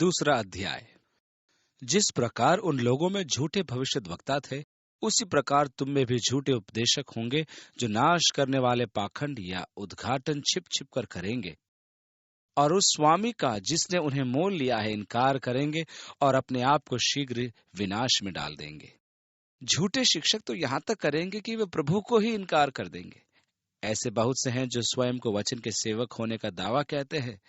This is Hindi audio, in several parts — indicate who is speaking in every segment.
Speaker 1: दूसरा अध्याय। जिस प्रकार उन लोगों में झूठे भविष्यद्वक्ता थे, उसी प्रकार तुम में भी झूठे उपदेशक होंगे, जो नाश करने वाले पाखंड या उद्घाटन छिप छिप कर करेंगे, और उस स्वामी का जिसने उन्हें मोल लिया है इनकार करेंगे, और अपने आप को शीघ्र विनाश में डाल देंगे। झूठे शिक्षक तो यहाँ तक करेंगे कि वे प्रभु को ही इनकार कर देंगे। ऐसे बहुत से हैं जो स्वयं को वचन के सेवक होने का दावा कहते हैं,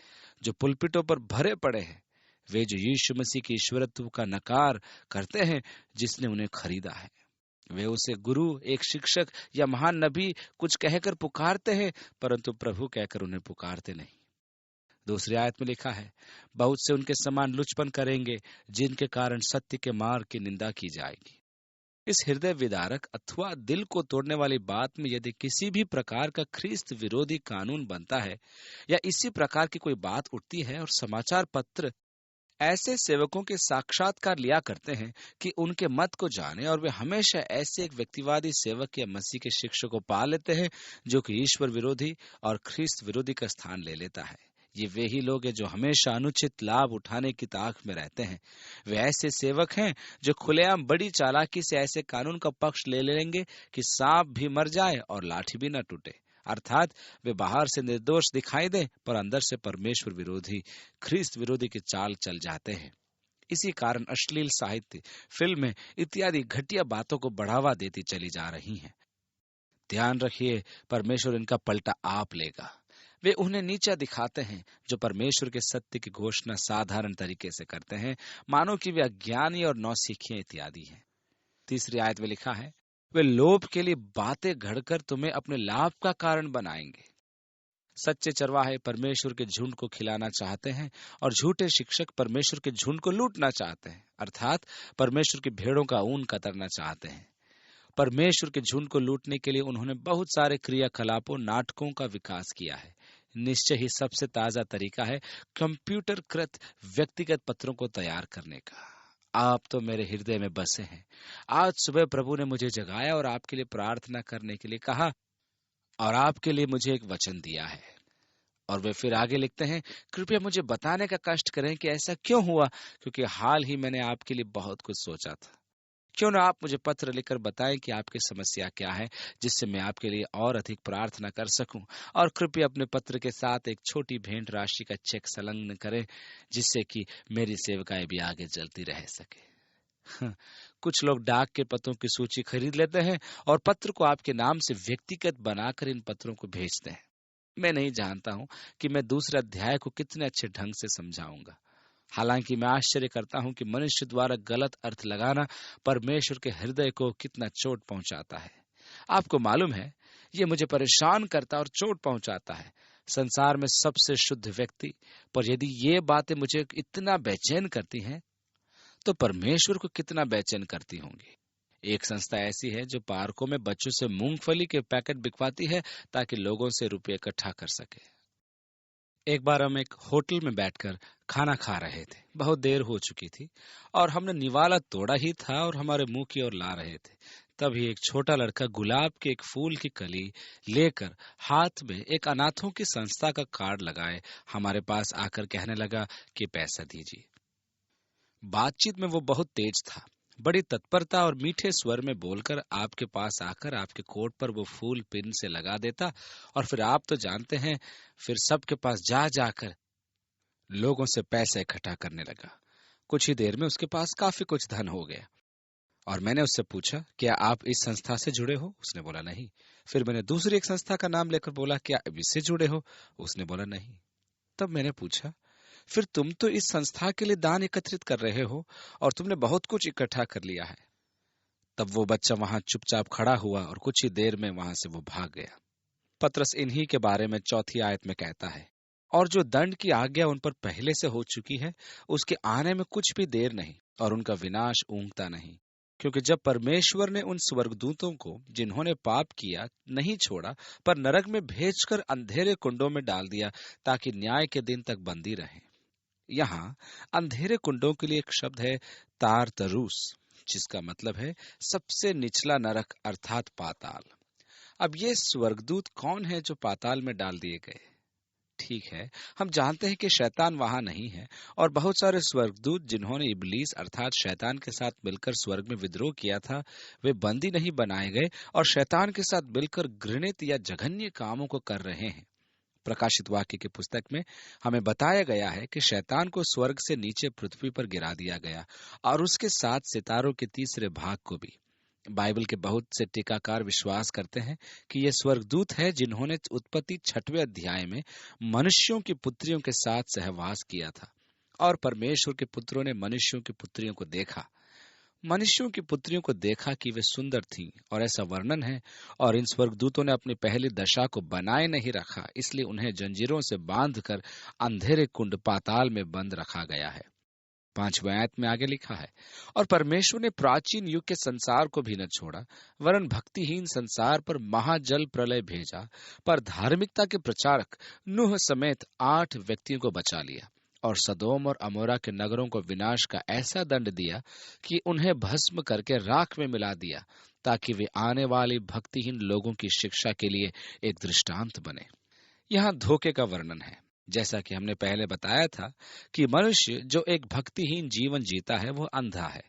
Speaker 1: जो पुलपिटों पर भरे पड़े हैं। वे जो यीशु मसीह के ईश्वरत्व का नकार करते हैं, जिसने उन्हें खरीदा है। वे उसे गुरु, एक शिक्षक या महान नबी कुछ कहकर पुकारते हैं, परंतु प्रभु कहकर उन्हें पुकारते नहीं। दूसरी आयत में लिखा है, बहुत से उनके समान लुचपन करेंगे, जिनके कारण सत्य के मार्ग की निंदा की जाएगी। इस हृदय विदारक अथवा दिल को तोड़ने वाली बात में यदि किसी भी प्रकार का ख्रिस्त विरोधी कानून बनता है, या इसी प्रकार की कोई बात उठती है, और समाचार पत्र ऐसे सेवकों के साक्षात्कार लिया करते हैं कि उनके मत को जाने, और वे हमेशा ऐसे एक व्यक्तिवादी सेवक या मसीह के शिक्षक को पा लेते हैं, जो कि ईश्वर विरोधी और ख्रिस्त विरोधी का स्थान ले लेता है। ये वे ही लोग हैं जो हमेशा अनुचित लाभ उठाने की ताक में रहते हैं। वे ऐसे सेवक हैं जो खुलेआम बड़ी चालाकी से ऐसे कानून का पक्ष ले लेंगे कि सांप भी मर जाए और लाठी भी न टूटे। अर्थात वे बाहर से निर्दोष दिखाई दें, पर अंदर से परमेश्वर विरोधी, ख्रिस्त विरोधी की चाल चल जाते हैं। इसी कारण अश्लील साहित्य, फिल्में इत्यादि घटिया बातों को बढ़ावा देती चली जा रही हैं। ध्यान रखिए, परमेश्वर इनका पलटा आप लेगा। वे उन्हें नीचा दिखाते हैं जो परमेश्वर के सत्य की घोषणा साधारण तरीके से करते हैं, मानो कि वे अज्ञानी और नौसिखिए इत्यादि हैं। तीसरी आयत में लिखा है, वे लोभ के लिए बातें घड़कर तुम्हें अपने लाभ का कारण बनाएंगे। सच्चे चरवाहे परमेश्वर के झुंड को खिलाना चाहते हैं, और झूठे शिक्षक परमेश्वर के झुंड को लूटना चाहते हैं, अर्थात परमेश्वर की भेड़ों का ऊन कतरना चाहते हैं। परमेश्वर के झुंड को लूटने के लिए उन्होंने बहुत सारे क्रियाकलापों, नाटकों का विकास किया है। निश्चय ही सबसे ताजा तरीका है कंप्यूटर कृत व्यक्तिगत पत्रों को तैयार करने का। आप तो मेरे हृदय में बसे हैं। आज सुबह प्रभु ने मुझे जगाया और आपके लिए प्रार्थना करने के लिए कहा, और आपके लिए मुझे एक वचन दिया है। और वे फिर आगे लिखते हैं, कृपया मुझे बताने का कष्ट करें कि ऐसा क्यों हुआ, क्योंकि हाल ही मैंने आपके लिए बहुत कुछ सोचा था। क्यों ना आप मुझे पत्र लिखकर बताएं कि आपकी समस्या क्या है, जिससे मैं आपके लिए और अधिक प्रार्थना कर सकूं। और कृपया अपने पत्र के साथ एक छोटी भेंट राशि का चेक संलग्न करें, जिससे कि मेरी सेवकाएं भी आगे चलती रह सके। कुछ लोग डाक के पत्रों की सूची खरीद लेते हैं और पत्र को आपके नाम से व्यक्तिगत बनाकर इन पत्रों को भेजते हैं। मैं नहीं जानता हूं कि मैं दूसरे अध्याय को कितने अच्छे ढंग से समझाऊंगा। हालांकि मैं आश्चर्य करता हूं कि मनुष्य द्वारा गलत अर्थ लगाना परमेश्वर के हृदय को कितना चोट पहुंचाता है। आपको मालूम है, ये मुझे परेशान करता और चोट पहुंचाता है। संसार में सबसे शुद्ध व्यक्ति, पर यदि ये बातें मुझे इतना बेचैन करती हैं, तो परमेश्वर को कितना बेचैन करती होंगी। एक संस्था ऐसी है जो पार्कों में बच्चों से मूंगफली के पैकेट बिकवाती है ताकि लोगों से रुपये इकट्ठा कर सके। एक बार हम एक होटल में बैठकर खाना खा रहे थे। बहुत देर हो चुकी थी और हमने निवाला तोड़ा ही था और हमारे मुंह की ओर ला रहे थे। तभी एक छोटा लड़का गुलाब के एक फूल की कली लेकर हाथ में एक अनाथों की संस्था का कार्ड लगाए हमारे पास आकर कहने लगा कि पैसा दीजिए। बातचीत में वो बहुत तेज था। बड़ी तत्परता और मीठे स्वर में बोलकर आपके पास आकर आपके कोट पर वो फूल पिन से लगा देता, और फिर आप तो जानते हैं, फिर सबके पास जा जाकर लोगों से पैसे इकट्ठा करने लगा। कुछ ही देर में उसके पास काफी कुछ धन हो गया। और मैंने उससे पूछा, क्या आप इस संस्था से जुड़े हो? उसने बोला नहीं। फिर मैंने दूसरी एक संस्था का नाम लेकर बोला, क्या आप इससे जुड़े हो? उसने बोला नहीं। तब मैंने पूछा, फिर तुम तो इस संस्था के लिए दान एकत्रित कर रहे हो और तुमने बहुत कुछ इकट्ठा कर लिया है। तब वो बच्चा वहां चुपचाप खड़ा हुआ और कुछ ही देर में वहां से वो भाग गया। पतरस इन्हीं के बारे में चौथी आयत में कहता है, और जो दंड की आज्ञा उन पर पहले से हो चुकी है, उसके आने में कुछ भी देर नहीं और उनका विनाश ऊँघता नहीं। क्योंकि जब परमेश्वर ने उन स्वर्गदूतों को जिन्होंने पाप किया नहीं छोड़ा, पर नरक में भेजकर अंधेरे कुंडों में डाल दिया ताकि न्याय के दिन तक बंदी रहे। यहाँ अंधेरे कुंडों के लिए एक शब्द है तारतरूस, जिसका मतलब है सबसे निचला नरक अर्थात पाताल। अब ये स्वर्गदूत कौन है जो पाताल में डाल दिए गए? ठीक है, हम जानते हैं कि शैतान वहां नहीं है और बहुत सारे स्वर्गदूत जिन्होंने इब्लीस अर्थात शैतान के साथ मिलकर स्वर्ग में विद्रोह किया था, वे बंदी नहीं बनाए गए और शैतान के साथ मिलकर घृणित या जघन्य कामों को कर रहे हैं। प्रकाशित वाक्य की पुस्तक में हमें बताया गया है कि शैतान को स्वर्ग से नीचे पृथ्वी पर गिरा दिया गया और उसके साथ सितारों के तीसरे भाग को भी। बाइबल के बहुत से टीकाकार विश्वास करते हैं कि ये स्वर्गदूत है जिन्होंने उत्पत्ति 6वें अध्याय में मनुष्यों की पुत्रियों के साथ सहवास किया था और परमेश्वर के पुत्रों ने मनुष्यों की पुत्रियों को देखा। मनुष्यों की पुत्रियों को देखा कि वे सुंदर थीं और ऐसा वर्णन है। और इन स्वर्गदूतों ने अपनी पहली दशा को बनाए नहीं रखा, इसलिए उन्हें जंजीरों से बांधकर अंधेरे कुंड पाताल में बंद रखा गया है। 5वें आयत में आगे लिखा है, और परमेश्वर ने प्राचीन युग के संसार को भी न छोड़ा, वरन भक्तिहीन संसार पर महाजल प्रलय भेजा, पर धार्मिकता के प्रचारक नूह समेत 8 व्यक्तियों को बचा लिया और सदोम और अमोरा के नगरों को विनाश का ऐसा दंड दिया कि उन्हें भस्म करके राख में मिला दिया, ताकि वे आने वाले भक्तिहीन लोगों की शिक्षा के लिए एक दृष्टांत बने। यहाँ धोखे का वर्णन है। जैसा कि हमने पहले बताया था कि मनुष्य जो एक भक्तिहीन जीवन जीता है वह अंधा है,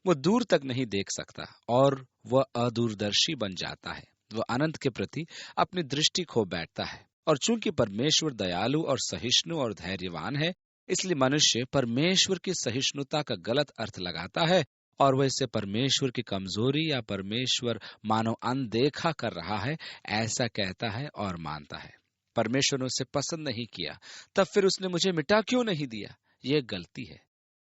Speaker 1: वह दूर तक नहीं देख सकता और वह अदूरदर्शी बन जाता है। वह अनंत के प्रति अपनी दृष्टि खो बैठता है। और चूंकि परमेश्वर दयालु और सहिष्णु और धैर्यवान है, इसलिए मनुष्य परमेश्वर की सहिष्णुता का गलत अर्थ लगाता है और वह इसे परमेश्वर की कमजोरी या परमेश्वर मानो अनदेखा कर रहा है ऐसा कहता है और मानता है। परमेश्वर ने उसे पसंद नहीं किया, तब फिर उसने मुझे मिटा क्यों नहीं दिया? यह गलती है।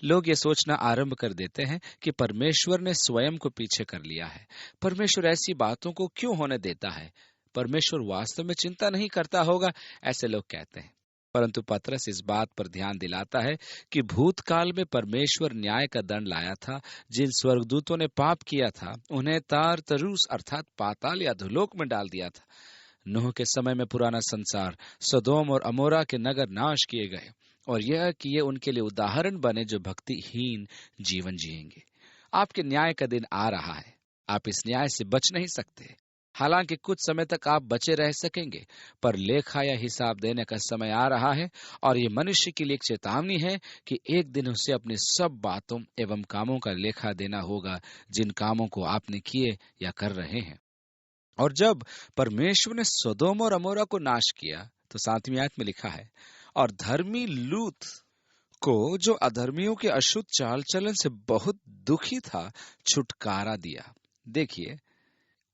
Speaker 1: लोग ये सोचना आरंभ कर देते हैं कि परमेश्वर ने स्वयं को पीछे कर लिया है। परमेश्वर ऐसी बातों को क्यों होने देता है? परमेश्वर वास्तव में चिंता नहीं करता होगा, ऐसे लोग कहते हैं। परंतु पतरस इस बात पर ध्यान दिलाता है कि भूतकाल में परमेश्वर न्याय का दंड लाया था। जिन स्वर्गदूतों ने पाप किया था उन्हें तार तरूस अर्थात पाताल या धुलोक में डाल दिया था। नूह के समय में पुराना संसार, सदोम और अमोरा के नगर नाश किए गए और यह कि ये उनके लिए उदाहरण बने जो भक्तिहीन जीवन जिएंगे। आपके न्याय का दिन आ रहा है। आप इस न्याय से बच नहीं सकते। हालांकि कुछ समय तक आप बचे रह सकेंगे, पर लेखा या हिसाब देने का समय आ रहा है और ये मनुष्य के लिए एक चेतावनी है कि एक दिन उसे अपनी सब बातों एवं कामों का लेखा देना होगा जिन कामों को आपने किए या कर रहे हैं। और जब परमेश्वर ने सदोम और अमोरा को नाश किया तो 7वीं आयत में लिखा है, और धर्मी लूत को जो अधर्मियों के अशुद्ध चाल चलन से बहुत दुखी था छुटकारा दिया। देखिए,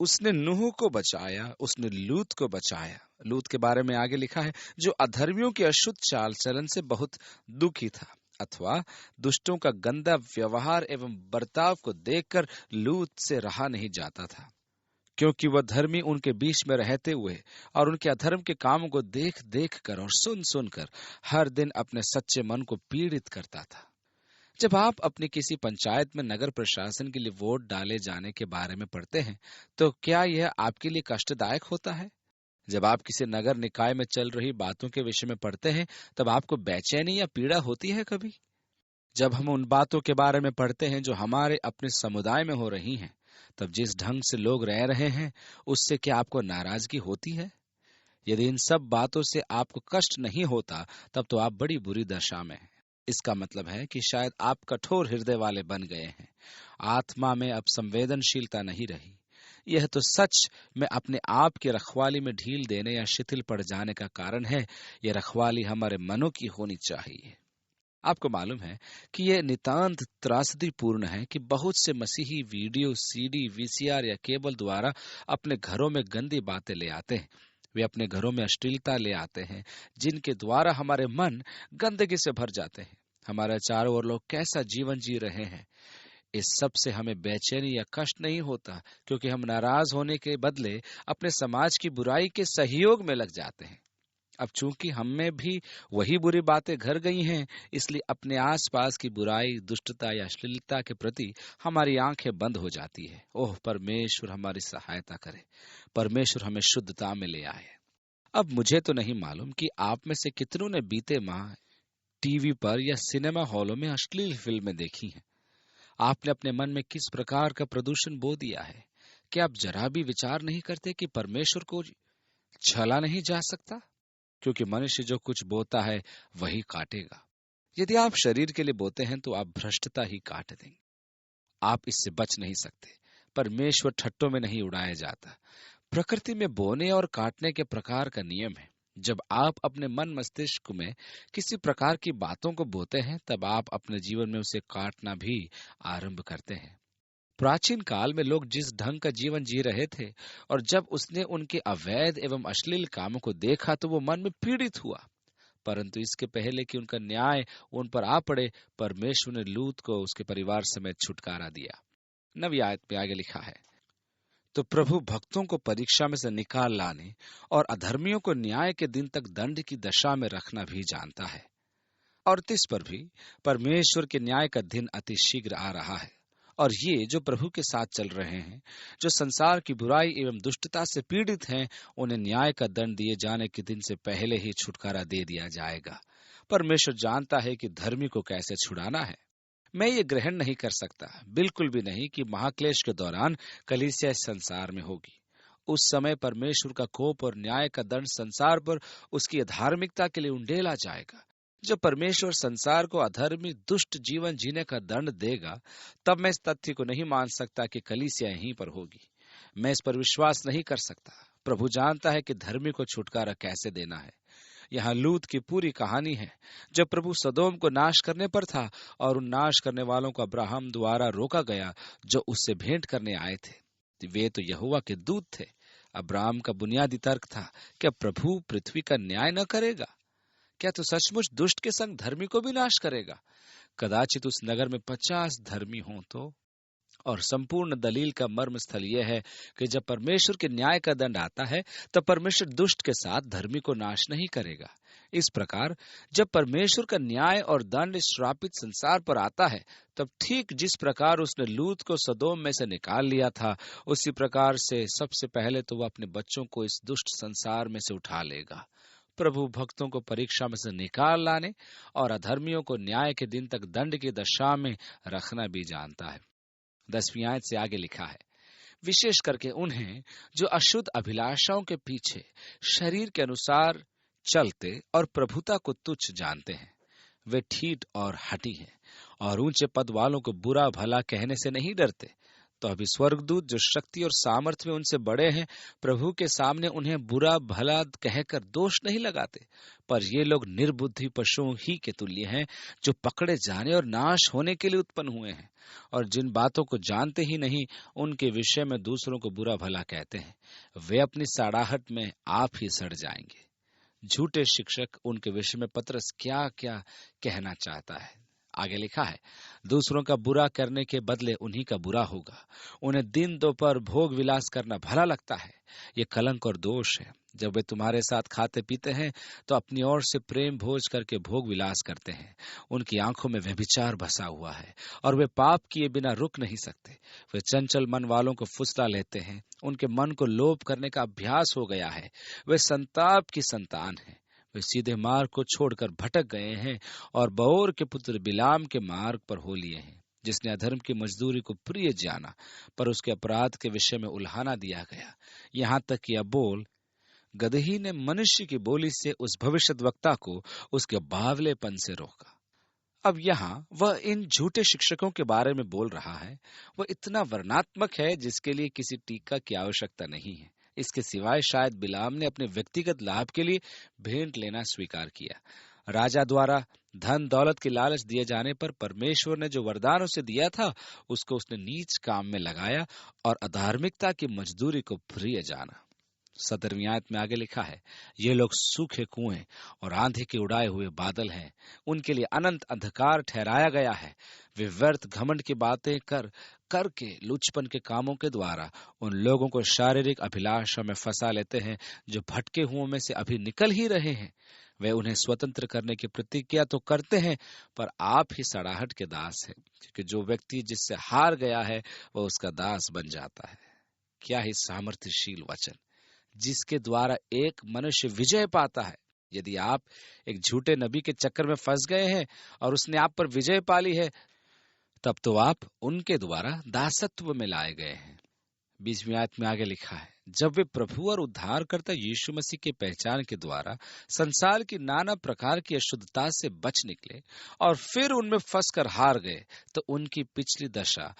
Speaker 1: उसने नूह को बचाया, उसने लूत को बचाया। लूत के बारे में आगे लिखा है, जो अधर्मियों के अशुद्ध चाल चलन से बहुत दुखी था, अथवा दुष्टों का गंदा व्यवहार एवं बर्ताव को देखकर लूत से रहा नहीं जाता था, क्योंकि वह धर्मी उनके बीच में रहते हुए और उनके अधर्म के कामों को देख देख कर और सुन सुन कर हर दिन अपने सच्चे मन को पीड़ित करता था। जब आप अपनी किसी पंचायत में नगर प्रशासन के लिए वोट डाले जाने के बारे में पढ़ते हैं तो क्या यह आपके लिए कष्टदायक होता है? जब आप किसी नगर निकाय में चल रही बातों के विषय में पढ़ते हैं तब आपको बेचैनी या पीड़ा होती है कभी? जब हम उन बातों के बारे में पढ़ते हैं जो हमारे अपने समुदाय में हो रही हैं, तब जिस ढंग से लोग रह रहे हैं उससे क्या आपको नाराजगी होती है? यदि इन सब बातों से आपको कष्ट नहीं होता तब तो आप बड़ी बुरी दशा में हैं। इसका मतलब है कि शायद आप कठोर हृदय वाले बन गए हैं। आत्मा में अब संवेदनशीलता नहीं रही। यह तो सच में अपने आप की रखवाली में ढील देने या शिथिल पड़ जाने का कारण है। यह रखवाली हमारे मनों की होनी चाहिए। आपको मालूम है कि यह नितांत त्रासदीपूर्ण है कि बहुत से मसीही वीडियो, सीडी, वीसीआर या केबल द्वारा अपने घरों में गंदी बातें ले आते हैं। वे अपने घरों में अश्लीलता ले आते हैं, जिनके द्वारा हमारे मन गंदगी से भर जाते हैं। हमारे चारों ओर लोग कैसा जीवन जी रहे हैं, इस सब से हमें बेचैनी या कष्ट नहीं होता, क्योंकि हम नाराज होने के बदले अपने समाज की बुराई के सहयोग में लग जाते हैं। अब चूंकि हम में भी वही बुरी बातें घर गई हैं, इसलिए अपने आसपास की बुराई, दुष्टता या अश्लीलता के प्रति हमारी आंखें बंद हो जाती है। ओह, परमेश्वर हमारी सहायता करे, परमेश्वर हमें शुद्धता में ले आए। अब मुझे तो नहीं मालूम कि आप में से कितनों ने बीते माह टीवी पर या सिनेमा हॉलों में अश्लील फिल्में देखी हैं। आपने अपने मन में किस प्रकार का प्रदूषण बो दिया है? क्या आप जरा भी विचार नहीं करते कि परमेश्वर को छला नहीं जा सकता? क्योंकि मनुष्य जो कुछ बोता है वही काटेगा। यदि आप शरीर के लिए बोते हैं तो आप भ्रष्टता ही काट देंगे। आप इससे बच नहीं सकते। परमेश्वर ठट्टों में नहीं उड़ाया जाता। प्रकृति में बोने और काटने के प्रकार का नियम है। जब आप अपने मन मस्तिष्क में किसी प्रकार की बातों को बोते हैं, तब आप अपने जीवन में उसे काटना भी आरंभ करते हैं। प्राचीन काल में लोग जिस ढंग का जीवन जी रहे थे, और जब उसने उनके अवैध एवं अश्लील कामों को देखा तो वो मन में पीड़ित हुआ। परंतु इसके पहले कि उनका न्याय उन पर आ पड़े, परमेश्वर ने लूत को उसके परिवार समेत छुटकारा दिया। 9वीं आयत में आगे लिखा है, तो प्रभु भक्तों को परीक्षा में से निकाल लाने और अधर्मियों को न्याय के दिन तक दंड की दशा में रखना भी जानता है। और तिस पर भी परमेश्वर के न्याय का दिन अति शीघ्र आ रहा है। और ये जो प्रभु के साथ चल रहे हैं, जो संसार की बुराई एवं दुष्टता से पीड़ित हैं, उन्हें न्याय का दंड दिए जाने के दिन से पहले ही छुटकारा दे दिया जाएगा। परमेश्वर जानता है कि धर्मी को कैसे छुड़ाना है। मैं ये ग्रहण नहीं कर सकता, बिल्कुल भी नहीं, कि महाक्लेश के दौरान कलीसिया इस संसार में होगी। उस समय परमेश्वर का कोप और न्याय का दंड संसार पर उसकी अधार्मिकता के लिए उंडेला जाएगा। जब परमेश्वर संसार को अधर्मी दुष्ट जीवन जीने का दंड देगा, तब मैं इस तथ्य को नहीं मान सकता कि कलीसिया यहीं पर होगी। मैं इस पर विश्वास नहीं कर सकता। प्रभु जानता है कि धर्मी को छुटकारा कैसे देना है। यहाँ लूत की पूरी कहानी है। जब प्रभु सदोम को नाश करने पर था और उन नाश करने वालों को अब्राहम द्वारा रोका गया, जो उससे भेंट करने आए थे। वे तो यहोवा के दूत थे। अब्राहम का बुनियादी तर्क था, क्या प्रभु पृथ्वी का न्याय न करेगा? क्या तो सचमुच दुष्ट के संग धर्मी को भी नाश करेगा? कदाचित उस नगर में 50 धर्मी हों तो। और संपूर्ण दलील का मर्म स्थल यह है कि जब परमेश्वर के न्याय का दंड आता है, तब परमेश्वर दुष्ट के साथ धर्मी को नाश नहीं करेगा। इस प्रकार जब परमेश्वर का न्याय और दंड इस श्रापित संसार पर आता है, तब ठीक जिस प्रकार उसने लूत को सदोम में से निकाल लिया था, उसी प्रकार से सबसे पहले तो वह अपने बच्चों को इस दुष्ट संसार में से उठा लेगा। प्रभु भक्तों को परीक्षा में से निकाल लाने और अधर्मियों को न्याय के दिन तक दंड की दशा में रखना भी जानता है। 10वीं आयत से आगे लिखा है, विशेष करके उन्हें जो अशुद्ध अभिलाषाओं के पीछे शरीर के अनुसार चलते और प्रभुता को तुच्छ जानते हैं। वे ठीठ और हठी हैं और ऊंचे पद वालों को बुरा भला कहने से नहीं डरते। तो अभी स्वर्गदूत जो शक्ति और सामर्थ्य में उनसे बड़े हैं, प्रभु के सामने उन्हें बुरा भला कहकर दोष नहीं लगाते। पर ये लोग निर्बुद्धि पशुओं ही के तुल्य हैं, जो पकड़े जाने और नाश होने के लिए उत्पन्न हुए हैं, और जिन बातों को जानते ही नहीं, उनके विषय में दूसरों को बुरा भला कहते हैं। वे अपनी सड़ाहट में आप ही सड़ जाएंगे। झूठे शिक्षक, उनके विषय में पतरस क्या क्या कहना चाहता है। आगे लिखा है, दूसरों का बुरा करने के बदले उन्हीं का बुरा होगा। उन्हें दिन दोपहर भोग विलास करना भला लगता है। ये कलंक और दोष है। जब वे तुम्हारे साथ खाते पीते हैं, तो अपनी ओर से प्रेम भोज करके भोग विलास करते हैं। उनकी आंखों में व्यभिचार बसा हुआ है और वे पाप किए बिना रुक नहीं सकते। वे चंचल मन वालों को फुसला लेते हैं। उनके मन को लोभ करने का अभ्यास हो गया है। वे संताप की संतान है। वे सीधे मार्ग को छोड़कर भटक गए हैं और बओर के पुत्र बिलाम के मार्ग पर हो लिए हैं, जिसने अधर्म की मजदूरी को प्रिय जाना, पर उसके अपराध के विषय में उल्हाना दिया गया। यहाँ तक कि अबोल गदही ने मनुष्य की बोली से उस भविष्यद्वक्ता को उसके बावलेपन से रोका। अब यहाँ वह इन झूठे शिक्षकों के बारे में बोल रहा है। वह इतना वर्णात्मक है जिसके लिए किसी टीका की आवश्यकता नहीं है। इसके सिवाय शायद बिलाम ने अपने व्यक्तिगत लाभ के लिए भेंट लेना स्वीकार किया। राजा द्वारा धन दौलत की लालच दिए जाने पर परमेश्वर ने जो वरदान उसे दिया था, उसको उसने नीच काम में लगाया और अधार्मिकता की मजदूरी को प्रिय जाना। 17वीं आयत में आगे लिखा है, ये लोग सूखे कुएं और आंधी के उड़ाए हुए बादल हैं। उनके लिए अनंत अंधकार ठहराया गया है। वे व्यर्थ घमंड की बातें करके लुचपन के कामों के द्वारा उन लोगों को शारीरिक अभिलाषा में फंसा लेते हैं, जो भटके हुओं में से अभी निकल ही रहे हैं। वे उन्हें स्वतंत्र करने की प्रतिज्ञा तो करते हैं, पर आप ही सड़ाहट के दास हैं, क्योंकि जो व्यक्ति जिससे हार गया है, वह उसका दास बन जाता है। क्या ही सामर्थ्यशील वचन, जिसके द्वारा एक मनुष्य विजय पाता है। यदि आप एक झूठे नबी के चक्कर में फंस गए हैं और उसने आप पर विजय पाली है, तब तो आप उनके द्वारा दासत्व में लाए गए हैं। 20वीं आयत में आगे लिखा है, जब वे प्रभु और उद्धारकर्ता यीशु मसीह की पहचान के द्वारा संसार की नाना प्रकार की अशुद्धता से बच निकले और फिर उनमें फंसकर हार गए, तो उनकी पिछली दशा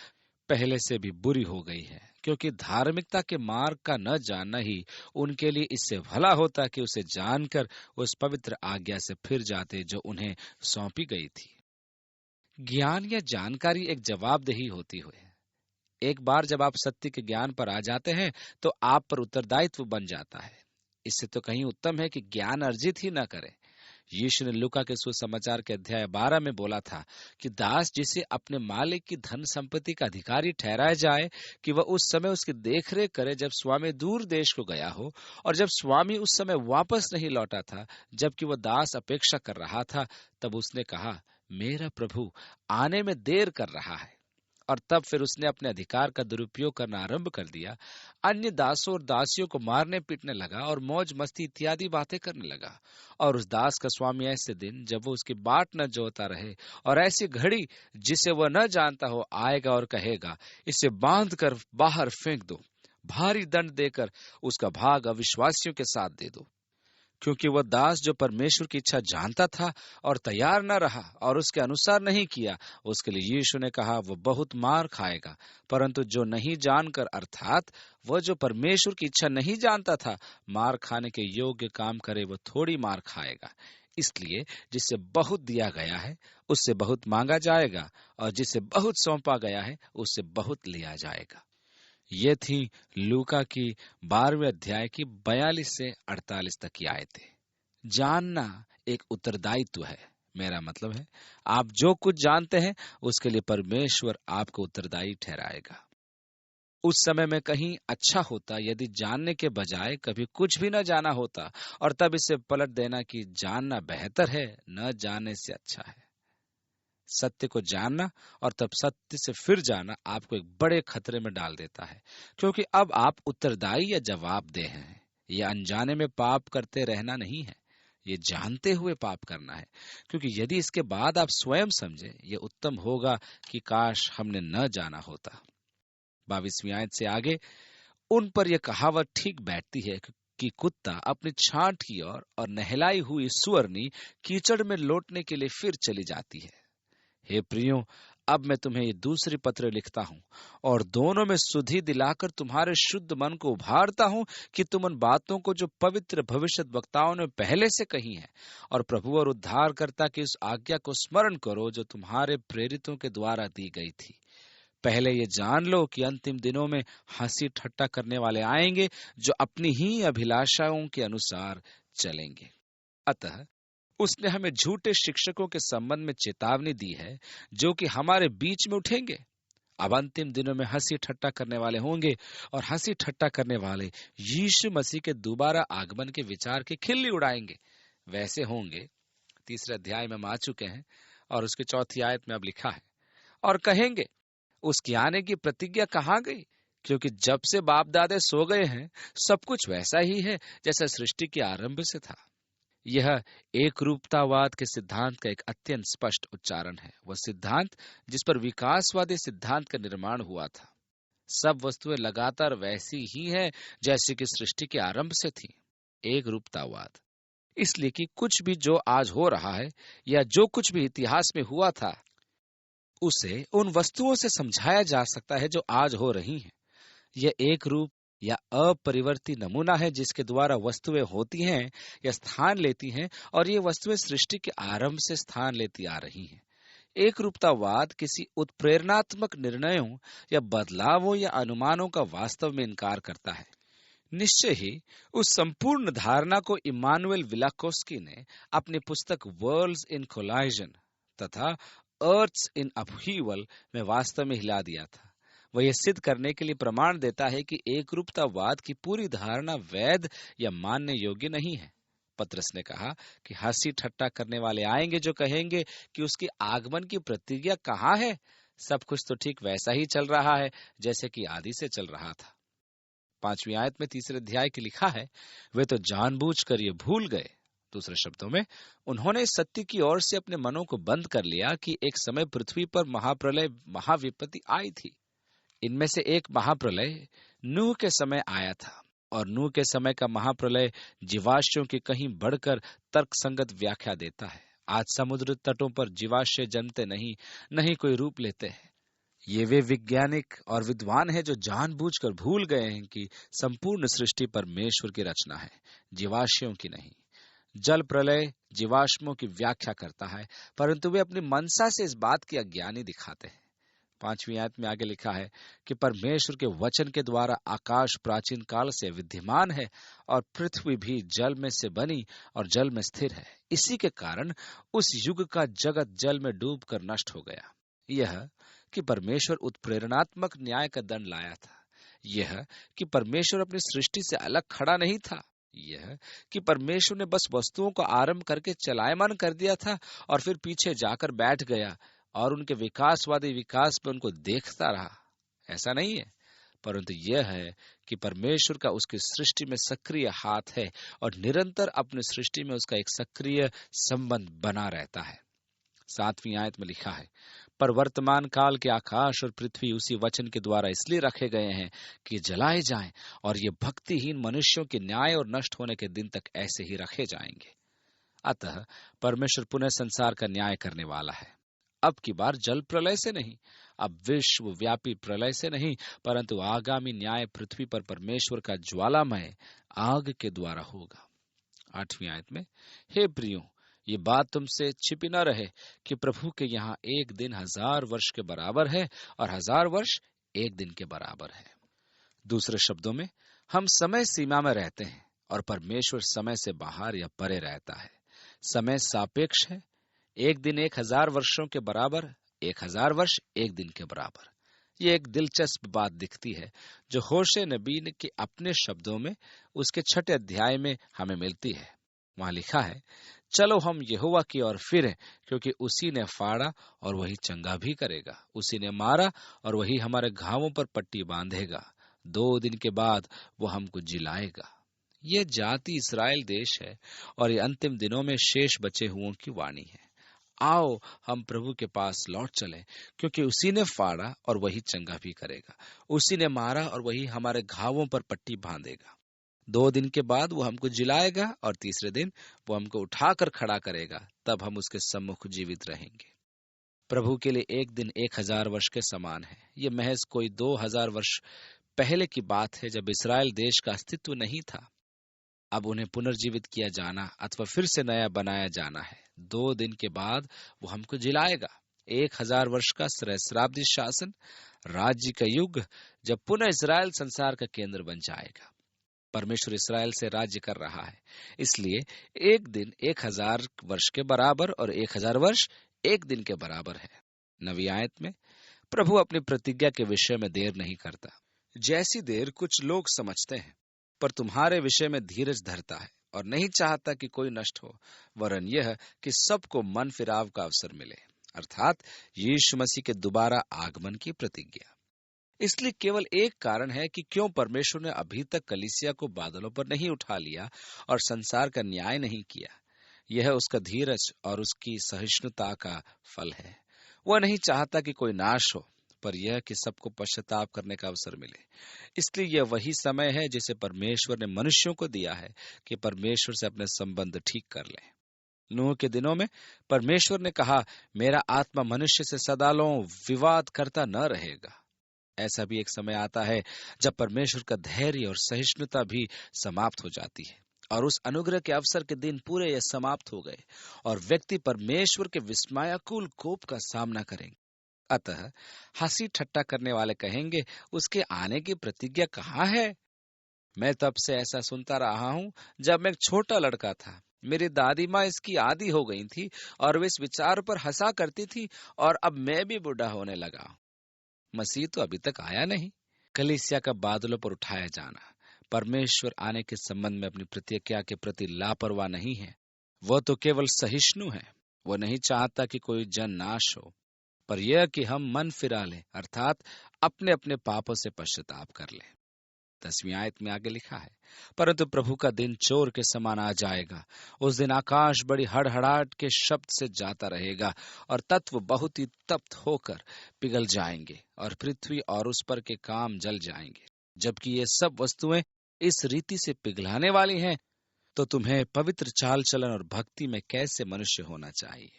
Speaker 1: पहले से भी बुरी हो गई है, क्योंकि धार्मिकता के मार्ग का न जानना ही उनके लिए इससे भला होता कि उसे जानकर उस पवित्र आज्ञा से फिर जाते जो उन्हें सौंपी गई थी। ज्ञान या जानकारी एक जवाबदेही होती है। एक बार जब आप सत्य के ज्ञान पर आ जाते हैं तो आप पर उत्तरदायित्व बन जाता है। इससे तो कहीं उत्तम है कि ज्ञान अर्जित ही न करें। यीशु ने लूका के सुसमाचार के अध्याय 12 में बोला था कि दास जिसे अपने मालिक की धन संपत्ति का अधिकारी ठहराया जाए कि वह उस समय उसकी देखरेख करे जब स्वामी दूर देश को गया हो, और जब स्वामी उस समय वापस नहीं लौटा था, जबकि वह दास अपेक्षा कर रहा था, तब उसने कहा, मेरा प्रभु आने में देर कर रहा है। और तब फिर उसने अपने अधिकार का दुरुपयोग करना आरंभ कर दिया। अन्य दासों और दासियों को मारने पीटने लगा और मौज मस्ती इत्यादि बातें करने लगा। और उस दास का स्वामी ऐसे दिन जब वो उसकी बाट न जोता रहे और ऐसी घड़ी जिसे वह न जानता हो आएगा और कहेगा, इसे बांध कर बाहर फेंक दो, भारी दंड देकर उसका भाग अविश्वासियों के साथ दे दो। क्योंकि वह दास जो परमेश्वर की इच्छा जानता था और तैयार न रहा और उसके अनुसार नहीं किया, उसके लिए यीशु ने कहा वह बहुत मार खाएगा। परंतु जो नहीं जानकर, अर्थात वह जो परमेश्वर की इच्छा नहीं जानता था, मार खाने के योग्य काम करे, वह थोड़ी मार खाएगा। इसलिए जिससे बहुत दिया गया है उससे बहुत मांगा जाएगा, और जिससे बहुत सौंपा गया है उससे बहुत लिया जाएगा। ये थी लूका की 12वें अध्याय की 42 से 48 तक की आयतें। जानना एक उत्तरदायित्व है। मेरा मतलब है, आप जो कुछ जानते हैं उसके लिए परमेश्वर आपको उत्तरदायी ठहराएगा। उस समय में कहीं अच्छा होता यदि जानने के बजाय कभी कुछ भी न जाना होता, और तब इसे पलट देना कि जानना बेहतर है, न जानने से अच्छा है। सत्य को जानना और तब सत्य से फिर जाना आपको एक बड़े खतरे में डाल देता है, क्योंकि अब आप उत्तरदायी या जवाबदेह हैं। यह अनजाने में पाप करते रहना नहीं है, ये जानते हुए पाप करना है। क्योंकि यदि इसके बाद आप स्वयं समझे, यह उत्तम होगा कि काश हमने न जाना होता। 22वीं आयत से आगे उन पर यह कहावत ठीक बैठती है कि कुत्ता अपनी छांट की ओर और नहलाई हुई सुअरनी कीचड़ में लौटने के लिए फिर चली जाती है। हे प्रियो, अब मैं तुम्हें ये दूसरी पत्र लिखता हूँ और दोनों में सुधि दिलाकर तुम्हारे शुद्ध मन को उभारता हूँ कि तुम उन बातों को जो पवित्र भविष्यद्वक्ताओं ने पहले से कही हैं और प्रभु और उद्धारकर्ता की उस आज्ञा को स्मरण करो जो तुम्हारे प्रेरितों के द्वारा दी गई थी। पहले ये जान लो कि अंतिम दिनों में हंसी ठट्टा करने वाले आएंगे जो अपनी ही अभिलाषाओं के अनुसार चलेंगे। अतः उसने हमें झूठे शिक्षकों के संबंध में चेतावनी दी है जो कि हमारे बीच में उठेंगे। अब अंतिम दिनों में हंसी ठट्टा करने वाले होंगे, और हंसी ठट्टा करने वाले यीशु मसीह के दोबारा आगमन के विचार की खिल्ली उड़ाएंगे। वैसे होंगे, 3 अध्याय में हम आ चुके हैं और उसकी 4 आयत में अब लिखा है, और कहेंगे उसकी आने की प्रतिज्ञा कहाँ गई, क्योंकि जब से बाप दादे सो गए हैं सब कुछ वैसा ही है जैसा सृष्टि के आरंभ से था। यह एक रूपतावाद के सिद्धांत का एक अत्यंत स्पष्ट उच्चारण है। वह सिद्धांत जिस पर विकासवादी सिद्धांत का निर्माण हुआ था। सब वस्तुएं लगातार वैसी ही हैं जैसी कि सृष्टि के आरंभ से थी। एक रूपतावाद इसलिए कि कुछ भी जो आज हो रहा है या जो कुछ भी इतिहास में हुआ था उसे उन वस्तुओं से समझाया जा सकता है जो आज हो रही हैं। यह एक रूप या अपरिवर्ती नमूना है जिसके द्वारा वस्तुएं होती हैं या स्थान लेती हैं, और ये वस्तुएं सृष्टि के आरंभ से स्थान लेती आ रही हैं। एक रूपतावाद किसी उत्प्रेरणात्मक निर्णयों या बदलावों या अनुमानों का वास्तव में इनकार करता है। निश्चय ही उस संपूर्ण धारणा को इमानुएल विलाकोस्की ने अपनी पुस्तक वर्ल्ड्स इन कोलाइजन तथा अर्थ्स इन अपहीवल में वास्तव में हिला दिया था। वह यह सिद्ध करने के लिए प्रमाण देता है कि एकरूपतावाद की पूरी धारणा वैध या मानने योग्य नहीं है। पतरस ने कहा कि हंसी ठट्टा करने वाले आएंगे जो कहेंगे कि उसकी आगमन की प्रतिज्ञा कहाँ है। सब कुछ तो ठीक वैसा ही चल रहा है जैसे कि आदि से चल रहा था। 5वीं आयत में 3 अध्याय की लिखा है, वे तो जानबूझकर ये भूल गए। दूसरे शब्दों में, उन्होंने सत्य की ओर से अपने मनों को बंद कर लिया कि एक समय पृथ्वी पर महाप्रलय महाविपत्ति आई थी। इनमें से एक महाप्रलय नूह के समय आया था। और नूह के समय का महाप्रलय जीवाश्यों की कहीं बढ़कर तर्कसंगत व्याख्या देता है। आज समुद्र तटों पर जीवाश्य जन्मते नहीं, नहीं कोई रूप लेते हैं। ये वे वैज्ञानिक और विद्वान हैं जो जानबूझकर भूल गए हैं कि संपूर्ण सृष्टि परमेश्वर की रचना है, जीवाश्यों की नहीं। जल प्रलय जीवाश्मों की व्याख्या करता है, परंतु वे अपनी मनसा से इस बात की अज्ञानी दिखाते हैं। 5वीं आयत में आगे लिखा है कि परमेश्वर के वचन के द्वारा आकाश प्राचीन काल से विद्यमान है और पृथ्वी भी जल में से बनी और जल में स्थिर है। इसी के कारण उस युग का जगत जल में डूबकर नष्ट हो गया। यह कि परमेश्वर उत्प्रेरणात्मक न्याय का दंड लाया था। यह कि परमेश्वर अपनी सृष्टि से अलग खड़ा नहीं था। यह कि परमेश्वर ने बस वस्तुओं को आरंभ करके चलायमान कर दिया था और फिर पीछे जाकर बैठ गया और उनके विकासवादी विकास में उनको देखता रहा। ऐसा नहीं है, परंतु यह है कि परमेश्वर का उसकी सृष्टि में सक्रिय हाथ है और निरंतर अपनी सृष्टि में उसका एक सक्रिय संबंध बना रहता है। 7वीं आयत में लिखा है, पर वर्तमान काल के आकाश और पृथ्वी उसी वचन के द्वारा इसलिए रखे गए हैं कि जलाए जाएं, और ये भक्तिहीन मनुष्यों के न्याय और नष्ट होने के दिन तक ऐसे ही रखे जाएंगे। अतः परमेश्वर पुनः संसार का न्याय करने वाला है। अब की बार जल प्रलय से नहीं, अब विश्वव्यापी प्रलय से नहीं, परंतु आगामी न्याय पृथ्वी पर परमेश्वर का ज्वालामय आग के द्वारा होगा। 8वीं आयत में, हे प्रियो, ये बात तुमसे छिपी न रहे कि प्रभु के यहाँ एक दिन 1000 वर्ष के बराबर है और 1000 वर्ष एक दिन के बराबर है। दूसरे शब्दों में, हम समय सीमा में रहते हैं और परमेश्वर समय से बाहर या परे रहता है। समय सापेक्ष है। एक दिन 1000 वर्षों के बराबर, 1000 वर्ष एक दिन के बराबर। ये एक दिलचस्प बात दिखती है जो होशे नबी के अपने शब्दों में उसके 6 अध्याय में हमें मिलती है। वहां लिखा है, चलो हम यहोवा की ओर फिरें, क्योंकि उसी ने फाड़ा और वही चंगा भी करेगा, उसी ने मारा और वही हमारे घावों पर पट्टी बांधेगा। 2 दिन के बाद वो हमको जिलाएगा। ये जाति इस्राएल देश है और ये अंतिम दिनों में शेष बचे हुओं की वाणी है। आओ हम प्रभु के पास लौट चलें, क्योंकि उसी ने फाड़ा और वही चंगा भी करेगा, उसी ने मारा और वही हमारे घावों पर पट्टी बांधेगा। 2 दिन के बाद वो हमको जिलाएगा और तीसरे दिन वो हमको उठाकर खड़ा करेगा, तब हम उसके सम्मुख जीवित रहेंगे। प्रभु के लिए एक दिन 1000 वर्ष के समान है। ये महज कोई 2000 वर्ष पहले की बात है, जब इस्राएल देश का अस्तित्व नहीं था। अब उन्हें पुनर्जीवित किया जाना अथवा फिर से नया बनाया जाना है। 2 दिन के बाद वो हमको जिलाएगा। 1000 वर्ष का सहस्राब्दी शासन, राज्य का युग, जब पुनः इस्राएल संसार का केंद्र बन जाएगा। परमेश्वर इस्राएल से राज्य कर रहा है, इसलिए एक दिन 1000 वर्ष के बराबर और 1000 वर्ष एक दिन के बराबर है। 9वीं आयत में, प्रभु अपनी प्रतिज्ञा के विषय में देर नहीं करता, जैसी देर कुछ लोग समझते हैं, पर तुम्हारे विषय में धीरज धरता है और नहीं चाहता कि कोई नष्ट हो, वरन यह कि सबको मन फिराव का अवसर मिले, अर्थात यीशु मसीह के दोबारा आगमन की प्रतिज्ञा। इसलिए केवल एक कारण है कि क्यों परमेश्वर ने अभी तक कलीसिया को बादलों पर नहीं उठा लिया और संसार का न्याय नहीं किया। यह उसका धीरज और उसकी सहिष्णुता का फल है। वह नहीं चाहता कि कोई नाश हो, पर यह कि सबको पश्चाताप करने का अवसर मिले। इसलिए यह वही समय है जिसे परमेश्वर ने मनुष्यों को दिया है कि परमेश्वर से अपने संबंध ठीक कर लें। नूह के दिनों में परमेश्वर ने कहा, मेरा आत्मा मनुष्य से सदालों विवाद करता न रहेगा। ऐसा भी एक समय आता है जब परमेश्वर का धैर्य और सहिष्णुता भी समाप्त हो जाती है और उस अनुग्रह के अवसर के दिन पूरे यह समाप्त हो गए और व्यक्ति परमेश्वर के विस्मयाकुल कोप का सामना करेंगे। अतः हंसी ठट्टा करने वाले कहेंगे, उसके आने की प्रतिज्ञा कहाँ है? मैं तब से ऐसा सुनता रहा हूँ जब मैं एक छोटा लड़का था। मेरी दादी माँ इसकी आदी हो गई थी और वे इस विचार पर हंसा करती थी, और अब मैं भी बूढ़ा होने लगा। मसीह तो अभी तक आया नहीं। कलीसिया का बादलों पर उठाया जाना। परमेश्वर आने के संबंध में अपनी प्रतिज्ञा के प्रति लापरवाह नहीं है। वह तो केवल सहिष्णु है। वह नहीं चाहता कि कोई जन नाश हो, पर यह कि हम मन फिरा लें, अर्थात अपने अपने पापों से पश्चाताप कर लें। 10वीं आयत में आगे लिखा है, परंतु प्रभु का दिन चोर के समान आ जाएगा। उस दिन आकाश बड़ी हड़हड़ाहट के शब्द से जाता रहेगा और तत्व बहुत ही तप्त होकर पिघल जाएंगे और पृथ्वी और उस पर के काम जल जाएंगे, जबकि ये सब वस्तुएं इस रीति से पिघलाने वाली हैं, तो तुम्हें पवित्र चाल चलन और भक्ति में कैसे मनुष्य होना चाहिए।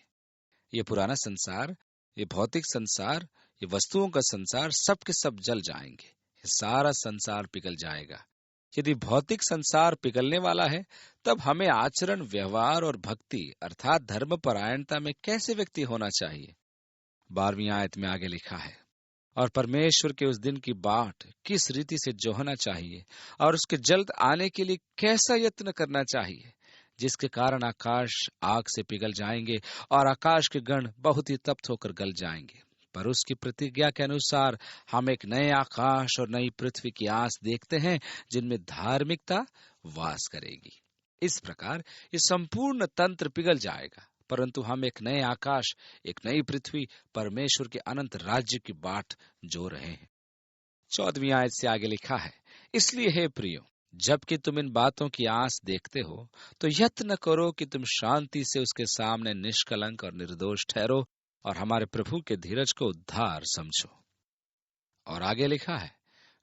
Speaker 1: ये पुराना संसार, ये भौतिक संसार, ये वस्तुओं का संसार, सब के सब जल जाएंगे। ये सारा संसार पिघल जाएगा। यदि भौतिक संसार पिघलने वाला है, तब हमें आचरण, व्यवहार और भक्ति अर्थात धर्मपरायणता में कैसे व्यक्ति होना चाहिए। 12वीं आयत में आगे लिखा है, और परमेश्वर के उस दिन की बाट किस रीति से जोहना चाहिए और उसके जल्द आने के लिए कैसा यत्न करना चाहिए, जिसके कारण आकाश आग से पिघल जाएंगे और आकाश के गण बहुत ही तप्त होकर गल जाएंगे। पर उसकी प्रतिज्ञा के अनुसार हम एक नए आकाश और नई पृथ्वी की आस देखते हैं, जिनमें धार्मिकता वास करेगी। इस प्रकार ये संपूर्ण तंत्र पिघल जाएगा, परंतु हम एक नए आकाश, एक नई पृथ्वी, परमेश्वर के अनंत राज्य की बाट जो रहे हैं। 14वीं आयत से आगे लिखा है, इसलिए हे प्रियो, जबकि तुम इन बातों की आस देखते हो, तो यत्न करो कि तुम शांति से उसके सामने निष्कलंक और निर्दोष ठहरो और हमारे प्रभु के धीरज को उद्धार समझो। और आगे लिखा है,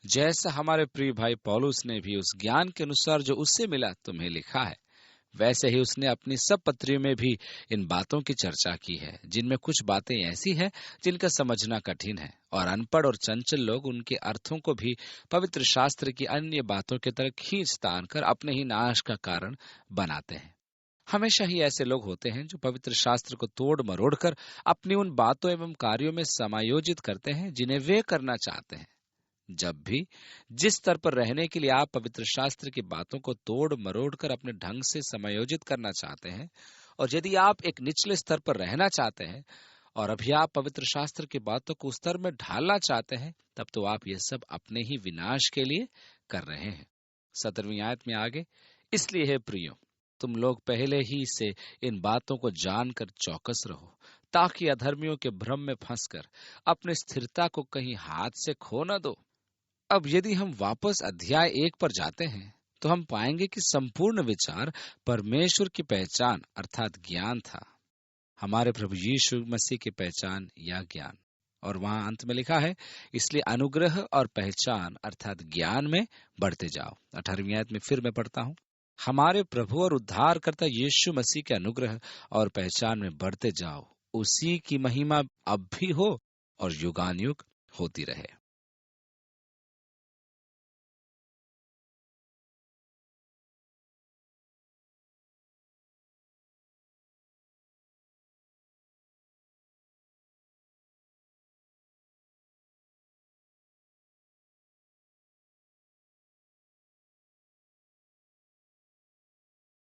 Speaker 1: जैसा हमारे प्रिय भाई पौलुस ने भी उस ज्ञान के अनुसार जो उससे मिला तुम्हें लिखा है, वैसे ही उसने अपनी सब पत्रियों में भी इन बातों की चर्चा की है, जिनमें कुछ बातें ऐसी हैं जिनका समझना कठिन है, और अनपढ़ और चंचल लोग उनके अर्थों को भी पवित्र शास्त्र की अन्य बातों की तरह खींच तान कर अपने ही नाश का कारण बनाते हैं। हमेशा ही ऐसे लोग होते हैं जो पवित्र शास्त्र को तोड़ मरोड़ कर अपनी उन बातों एवं कार्यों में समायोजित करते हैं जिन्हें वे करना चाहते हैं। जब भी जिस स्तर पर रहने के लिए आप पवित्र शास्त्र की बातों को तोड़ मरोड़ कर अपने ढंग से समायोजित करना चाहते हैं, और यदि आप एक निचले स्तर पर रहना चाहते हैं और अभी आप पवित्र शास्त्र की बातों को उस स्तर में ढालना चाहते हैं, तब तो आप ये सब अपने ही विनाश के लिए कर रहे हैं। 17वीं आयत में आगे, इसलिए हे प्रियो, तुम लोग पहले ही से इन बातों को जानकर चौकस रहो, ताकि अधर्मियों के भ्रम में फंसकर अपनी स्थिरता को कहीं हाथ से खो न दो। अब यदि हम वापस अध्याय 1 पर जाते हैं, तो हम पाएंगे कि संपूर्ण विचार परमेश्वर की पहचान अर्थात ज्ञान था, हमारे प्रभु यीशु मसीह की पहचान या ज्ञान। और वहां अंत में लिखा है, इसलिए अनुग्रह और पहचान अर्थात ज्ञान में बढ़ते जाओ। 18वीं आयत में फिर मैं पढ़ता हूं, हमारे प्रभु और उद्धारकर्ता यीशु मसीह के अनुग्रह और पहचान में बढ़ते जाओ, उसी की महिमा अब भी हो और युगानुयुग होती रहे।